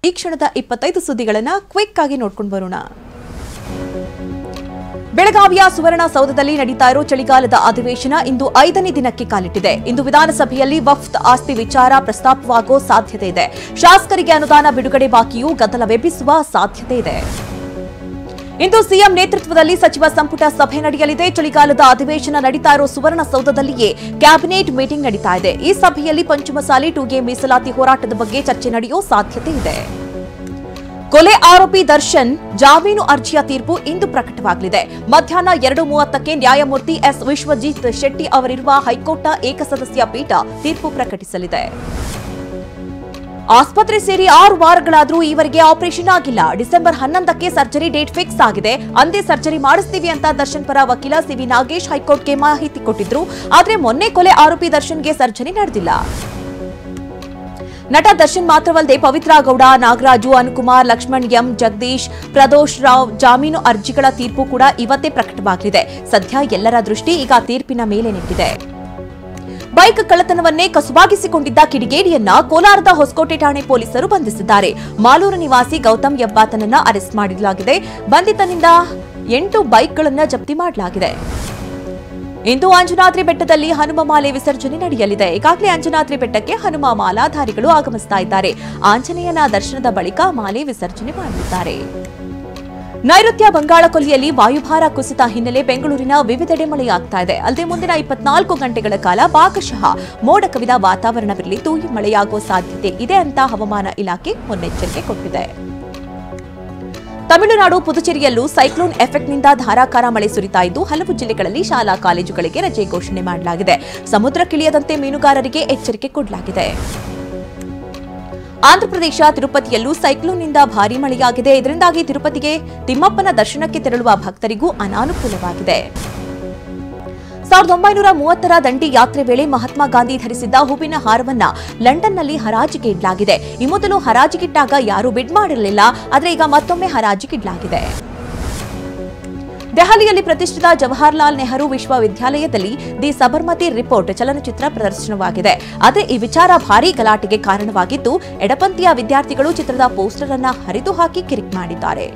ಈ ಕ್ಷಣದ 25 ಸುದ್ದಿಗಳನ್ನು ಕ್ವಿಕ್ ಆಗಿ ನೋಡ್ಕೊಂಡು ಬರೋಣ. ಬೆಳಗಾವಿಯ ಸುವರ್ಣಸೌಧದಲ್ಲಿ ನಡೆಯುತ್ತಾ ಇರೋ ಚಳಿಗಾಲದ ಅಧಿವೇಶನ ಇಂದು 5ನೇ ದಿನಕ್ಕೆ ಕಾಲಿಟ್ಟಿದೆ. ಇಂದು ವಿಧಾನಸಭೆಯಲ್ಲಿ ವಕ್ಫ್ ಆಸ್ತಿ ವಿಚಾರ ಪ್ರಸ್ತಾಪವಾಗುವ ಸಾಧ್ಯತೆ ಇದೆ. ಶಾಸಕರಿಗೆ ಅನುದಾನ ಬಿಡುಗಡೆ ಬಾಕಿಯೂ ಗದ್ದಲವೆಬ್ಬಿಸುವ ಸಾಧ್ಯತೆ ಇದೆ. ಇಂದು ಸಿಎಂ ನೇತೃತ್ವದಲ್ಲಿ ಸಚಿವ ಸಂಪುಟ ಸಭೆ ನಡೆಯಲಿದೆ. ಚಳಿಗಾಲದ ಅಧಿವೇಶನ ನಡೆಯುತ್ತಾ ಇರೋ ಸುವರ್ಣಸೌಧದಲ್ಲಿಯೇ ಕ್ಯಾಬಿನೆಟ್ ಮೀಟಿಂಗ್ ನಡೆಯುತ್ತಾ ಇದೆ. ಈ ಸಭೆಯಲ್ಲಿ ಪಂಚಮಸಾಲಿ 2ಗೆ ಮೀಸಲಾತಿ ಹೋರಾಟದ ಬಗ್ಗೆ ಚರ್ಚೆ ನಡೆಯುವ ಸಾಧ್ಯತೆ ಇದೆ. ಕೊಲೆ ಆರೋಪಿ ದರ್ಶನ್ ಜಾಮೀನು ಅರ್ಜಿಯ ತೀರ್ಪು ಇಂದು ಪ್ರಕಟವಾಗಲಿದೆ. ಮಧ್ಯಾಹ್ನ 2:30ಕ್ಕೆ ನ್ಯಾಯಮೂರ್ತಿ ಎಸ್ ವಿಶ್ವಜಿತ್ ಶೆಟ್ಟಿ ಅವರಿರುವ ಹೈಕೋರ್ಟ್ನ ಏಕಸದಸ್ಯ ಪೀಠ ತೀರ್ಪು ಪ್ರಕಟಿಸಲಿದೆ. ಆಸ್ಪತ್ರೆ ಸೇರಿ 6 ವಾರಗಳಾದರೂ ಈವರೆಗೆ ಆಪರೇಷನ್ ಆಗಿಲ್ಲ. ಡಿಸೆಂಬರ್ 11ಕ್ಕೆ ಸರ್ಜರಿ ಡೇಟ್ ಫಿಕ್ಸ್ ಆಗಿದೆ. ಅಂದೇ ಸರ್ಜರಿ ಮಾಡಿಸ್ತೀವಿ ಅಂತ ದರ್ಶನ್ ಪರ ವಕೀಲ ಸಿವಿ ನಾಗೇಶ್ ಹೈಕೋರ್ಟ್ಗೆ ಮಾಹಿತಿ ಕೊಟ್ಟಿದ್ರು. ಆದ್ರೆ ಮೊನ್ನೆ ಕೊಲೆ ಆರೋಪಿ ದರ್ಶನ್ಗೆ ಸರ್ಜರಿ ನಡೆದಿಲ್ಲ. ನಟ ದರ್ಶನ್ ಮಾತ್ರವಲ್ಲದೆ ಪವಿತ್ರ ಗೌಡ, ನಾಗರಾಜು, ಅನುಕುಮಾರ್, ಲಕ್ಷ್ಮಣ್ ಎಂ, ಜಗದೀಶ್, ಪ್ರದೋಷ್ ರಾವ್ ಜಾಮೀನು ಅರ್ಜಿಗಳ ತೀರ್ಪು ಕೂಡ ಇವತ್ತೇ ಪ್ರಕಟವಾಗಲಿದೆ. ಸದ್ಯ ಎಲ್ಲರ ದೃಷ್ಟಿ ಈಗ ತೀರ್ಪಿನ ಮೇಲೆ ನೆಟ್ಟಿದೆ. ಬೈಕ್ ಕಳ್ಳತನವನ್ನೇ ಕಸುಬಾಗಿಸಿಕೊಂಡಿದ್ದ ಕಿಡಿಗೇಡಿಯನ್ನ ಕೋಲಾರದ ಹೊಸಕೋಟೆ ಠಾಣೆ ಪೊಲೀಸರು ಬಂಧಿಸಿದ್ದಾರೆ. ಮಾಲೂರು ನಿವಾಸಿ ಗೌತಮ್ ಎಂಬಾತನನ್ನ ಅರೆಸ್ಟ್ ಮಾಡಲಾಗಿದೆ. ಬಂಧಿತನಿಂದ 8 ಬೈಕ್ಗಳನ್ನು ಜಪ್ತಿ ಮಾಡಲಾಗಿದೆ. ಇಂದು ಅಂಜನಾದ್ರಿ ಬೆಟ್ಟದಲ್ಲಿ ಹನುಮ ಮಾಲೆ ವಿಸರ್ಜನೆ ನಡೆಯಲಿದೆ. ಈಗಾಗಲೇ ಅಂಜನಾದ್ರಿ ಬೆಟ್ಟಕ್ಕೆ ಹನುಮ ಮಾಲಾಧಾರಿಗಳು ಆಗಮಿಸ್ತಾ ಇದ್ದಾರೆ. ಆಂಜನೇಯನ ದರ್ಶನದ ಬಳಿಕ ಮಾಲೆ ವಿಸರ್ಜನೆ ಮಾಡಲಿದ್ದಾರೆ. ನೈಋತ್ಯ ಬಂಗಾಳಕೊಲ್ಲಿಯಲ್ಲಿ ವಾಯುಭಾರ ಕುಸಿತ ಹಿನ್ನೆಲೆ ಬೆಂಗಳೂರಿನ ವಿವಿಧೆಡೆ ಮಳೆಯಾಗ್ತಾ ಇದೆ. ಅಲ್ಲದೆ ಮುಂದಿನ 24 ಗಂಟೆಗಳ ಕಾಲ ಭಾಗಶಃ ಮೋಡ ಕವಿದ ವಾತಾವರಣವಿರಲಿದ್ದು ಮಳೆಯಾಗುವ ಸಾಧ್ಯತೆ ಇದೆ ಅಂತ ಹವಾಮಾನ ಇಲಾಖೆ ಮುನ್ನೆಚ್ಚರಿಕೆ ಕೊಟ್ಟಿದೆ. ತಮಿಳುನಾಡು ಪುದುಚೇರಿಯಲ್ಲೂ ಸೈಕ್ಲೋನ್ ಎಫೆಕ್ಟ್ನಿಂದ ಧಾರಾಕಾರ ಮಳೆ ಸುರಿತಾ ಇದ್ದು ಹಲವು ಜಿಲ್ಲೆಗಳಲ್ಲಿ ಶಾಲಾ ಕಾಲೇಜುಗಳಿಗೆ ರಜೆ ಘೋಷಣೆ ಮಾಡಲಾಗಿದೆ. ಸಮುದ್ರಕ್ಕಿಳಿಯದಂತೆ ಮೀನುಗಾರರಿಗೆ ಎಚ್ಚರಿಕೆ ಕೊಡಲಾಗಿದೆ. ಆಂಧ್ರಪ್ರದೇಶ ತಿರುಪತಿಯಲ್ಲೂ ಸೈಕ್ಲೋನ್ನಿಂದ ಭಾರೀ ಮಳೆಯಾಗಿದೆ. ಇದರಿಂದಾಗಿ ತಿರುಪತಿಗೆ ತಿಮ್ಮಪ್ಪನ ದರ್ಶನಕ್ಕೆ ತೆರಳುವ ಭಕ್ತರಿಗೂ ಅನಾನುಕೂಲವಾಗಿದೆ. 1930ರ ದಂಡಿ ಯಾತ್ರೆ ವೇಳೆ ಮಹಾತ್ಮ ಗಾಂಧಿ ಧರಿಸಿದ್ದ ಹೂವಿನ ಹಾರವನ್ನ ಲಂಡನ್ನಲ್ಲಿ ಹರಾಜಿಗೆ ಇಡಲಾಗಿದೆ. ಈ ಮೊದಲು ಹರಾಜಿಗಿಟ್ಟಾಗ ಯಾರೂ ಬಿಡ್ ಮಾಡಿರಲಿಲ್ಲ. ಆದರೆ ಈಗ ಮತ್ತೊಮ್ಮೆ ಹರಾಜಿಗಿಡಲಾಗಿದೆ. ದೆಹಲಿಯಲ್ಲಿ ಪ್ರತಿಷ್ಠಿತ ಜವಾಹರಲಾಲ್ ನೆಹರು ವಿಶ್ವವಿದ್ಯಾಲಯದಲ್ಲಿ ದಿ ಸಬರ್ಮತಿ ರಿಪೋರ್ಟ್ ಚಲನಚಿತ್ರ ಪ್ರದರ್ಶನವಾಗಿದೆ. ಆದರೆ ಈ ವಿಚಾರ ಭಾರೀ ಗಲಾಟೆಗೆ ಕಾರಣವಾಗಿದ್ದು ಎಡಪಂಥೀಯ ವಿದ್ಯಾರ್ಥಿಗಳು ಚಿತ್ರದ ಪೋಸ್ಟರ್ ಅನ್ನು ಹರಿದು ಹಾಕಿ ಕಿರಿಕ್ ಮಾಡಿದ್ದಾರೆ.